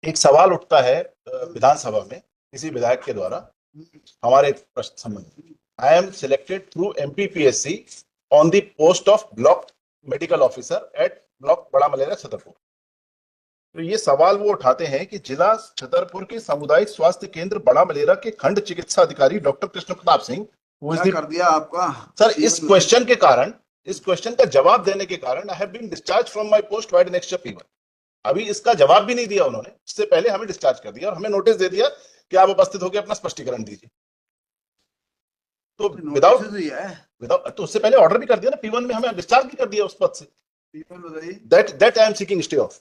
एक सवाल उठता है विधानसभा में किसी विधायक के द्वारा हमारे प्रश्न संबंधी। I am selected through MPPSC on the post of block medical officer eight block बड़ा मलेरा छतरपुर। तो ये सवाल वो उठाते हैं कि जिला छतरपुर के सामुदायिक स्वास्थ्य केंद्र बड़ा मलेरा के खंड चिकित्सा अधिकारी डॉक्टर कृष्ण प्रताप सिंह क्या कर दिया आपका सर इस क्वेश्चन के कारण, इस क्वेश्चन का जवाब देने के कारण I have been discharge from my post by next P1। अभी इसका जवाब भी नहीं दिया उन्होंने, इससे पहले हमें डिस्चार्ज कर दिया और हमें नोटिस दे दिया कि आप उपस्थित होकर अपना स्पष्टीकरण दीजिए। तो विदाउट तो उससे पहले ऑर्डर भी कर दिया ना, P1 में हमें डिस्चार्ज भी कर दिया उस पद से। That I am seeking stay of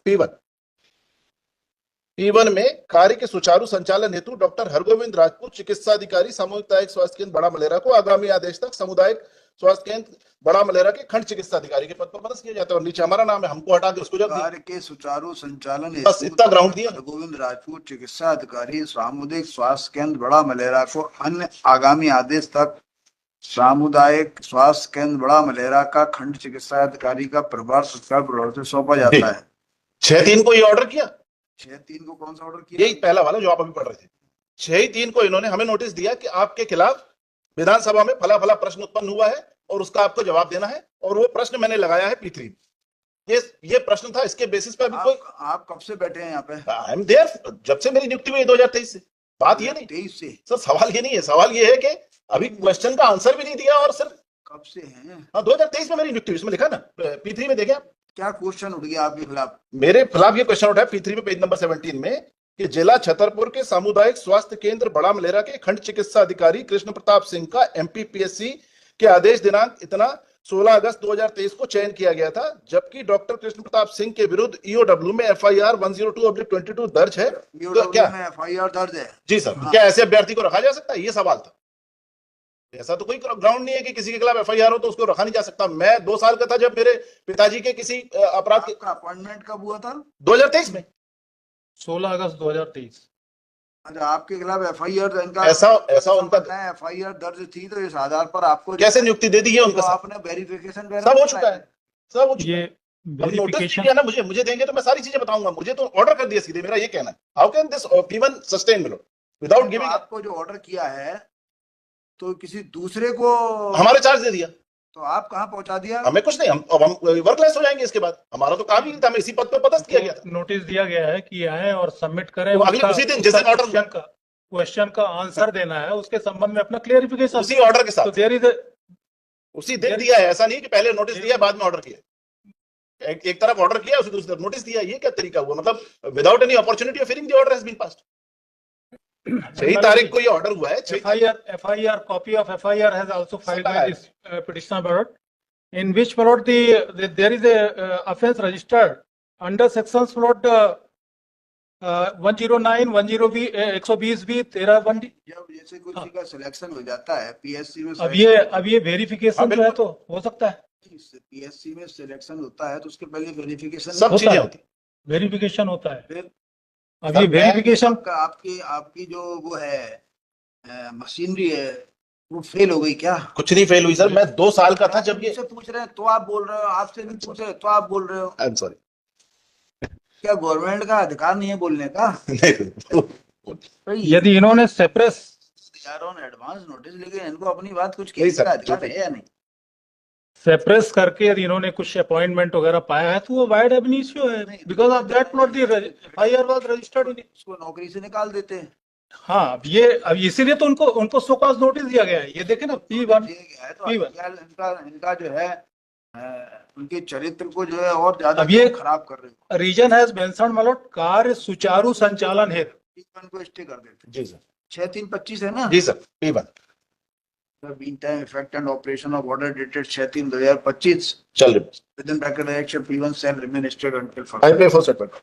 P1 में कार्य के सुचारू संचालन हेतु डॉक्टर हरगोविंद राजपूत चिकित्सा अधिकारी सामुदायिक स्वास्थ्य केंद्र बड़ा मलेरा को आगामी आदेश तक सामुदायिक स्वास्थ्य केंद्र बड़ा मलेरा के खंड चिकित्सा अधिकारी के पद पर पदस्थ किया जाता है और नीचे हमारा नाम है, हमको हटा के उसको जब कार्य के सुचारू संचालन बस इतना ग्राउंड दिया। हरगोविंद राजपूत चिकित्सा अधिकारी सामुदायिक स्वास्थ्य केंद्र बड़ा मलेरा को अन्य आगामी आदेश तक सामुदायिक स्वास्थ्य केंद्र बड़ा मलेरा का खंड चिकित्सा अधिकारी का प्रभार तत्काल से सौंपा जाता है। 6/3 को ये ऑर्डर किया। 6/3 को कौन सा ऑर्डर किया? यही पहला वाला जो आप अभी पढ़ रहे थे। 6/3 को इन्होंने हमें नोटिस दिया कि आपके खिलाफ विधानसभा में फला फला प्रश्न उत्पन्न हुआ है और उसका आपको जवाब देना है, और वो प्रश्न मैंने लगाया है P3। ये प्रश्न था, इसके बेसिस पे अभी कोई आप कब से बैठे हैं यहाँ पे? आई एम देयर जब से मेरी नियुक्ति हुई 2023 से। बात ये नहीं 23 से सर, सवाल ये नहीं है, सवाल ये है कि अभी क्वेश्चन का आंसर भी नहीं दिया और सिर्फ कब से हैं? हाँ 2023 में मेरी नियुक्ति हुई, इसमें लिखा ना P3 में देखें आप। क्या क्वेश्चन उठ गया आपके खिलाफ? मेरे खिलाफ ये क्वेश्चन उठा है P3 में पेज नंबर 17 में कि जिला छतरपुर के सामुदायिक स्वास्थ्य केंद्र बड़ा मलेरा के खंड चिकित्सा अधिकारी कृष्ण प्रताप सिंह का MPPSC के आदेश दिनांक इतना 16 अगस्त 2023 को चयन किया गया था, जबकि डॉक्टर कृष्ण प्रताप सिंह के विरुद्ध EOW में FIR 102/22 दर्ज है। तो क्या FIR दर्ज है? जी सर। क्या ऐसे अभ्यर्थी को रखा जा सकता है? ये सवाल था। ऐसा तो कोई ग्राउंड नहीं है कि किसी के खिलाफ FIR हो तो उसको रखा नहीं जा सकता। मैं 2 साल का था जब मेरे पिताजी के किसी अपराध का अपॉइंटमेंट कब हुआ था? 2023 में 16 अगस्त 2023। अच्छा, आपके खिलाफ FIR इनका ऐसा उनका FIR दर्ज थी, तो इस आधार पर आपको कैसे नियुक्ति दे दी है उनका? आपने वेरिफिकेशन सब हो चुका है, सब हो चुका है। ये वेरिफिकेशन ना मुझे देंगे तो मैं सारी चीजें बताऊंगा। मुझे तो ऑर्डर कर दिया सीधे, मेरा ये कहना है। How can this P1 sustain without giving? आपको जो ऑर्डर किया है तो किसी दूसरे को हमारे चार्ज दे दिया, तो आप कहाँ पहुंचा दिया? हमें कुछ नहीं, हम वर्कलेस हो जाएंगे इसके बाद। हमारा तो काम ही नहीं था, हमें इसी पद पे पदस्थ किया गया था। नोटिस दिया गया है कि आए और सबमिट करें, तो अगले उसी दिन जैसे ऑर्डर क्वेश्चन का आंसर देना है, उसके संबंध में अपना क्लियरिफिकेशन उसी ऑर्डर के साथ तो देयर इज उसी दिन दिया है। ऐसा नहीं कि पहले नोटिस दिया बाद में ऑर्डर किया। एक तरफ ऑर्डर किया, उसी दूसरी तरफ नोटिस दिया। ये क्या तरीका हुआ? मतलब without any opportunity of hearing the order has been passed. 6 तारीख को ये ऑर्डर हुआ है। FIR copy of FIR has also filed by this petitioner Barot, in which Barot there is a offence registered under sections Barot 109, 120B 13(1)D। जब जैसे किसी का selection हो जाता है PSC में, अब ये वेरिफिकेशन जो है तो हो सकता है। PSC में सिलेक्शन होता है तो उसके पहले वेरिफिकेशन सब चीजें होती, वेरिफिकेशन होता है। फिर अब ये वेरिफिकेशन आपकी जो वो है मशीनरी है वो फेल हो गई क्या? कुछ नहीं फेल हुई सर। मैं 2 साल का था जब ये पूछ रहे हैं तो आप बोल रहे हो, आपसे भी पूछ रहे तो आप बोल रहे हो। I am sorry. क्या गवर्नमेंट का अधिकार नहीं है बोलने का? यदि इन्होंने सेपरेस एडवांस नोटिस लेके इनको अपनी बात कुछ कहने का अधिकार है या नहीं? सेपरेस करके यदि इन्होंने कुछ अपॉइंटमेंट वगैरह पाया है तो वो वाइड एब इश्यू है, because of that not the FIR was registered in. उसको नौकरी से निकाल देते हैं। हाँ, अब इसीलिए तो उनको सो कॉज नोटिस दिया गया है। ये देखे ना P1 तो इनका जो है उनके चरित्र को जो है और ज्यादा अब ये खराब कर रहे हो। रीजन हैज मेंशन्ड मतलब कार्य सुचारू संचालन है, P1 को स्टे कर देते। जी सर। 6/3/25 है ना? जी sir. P1 meantime effect and operation of order dated 6/3/2025 चल रही within bracket action P1 shall remain stayed until further. I pay for settlement.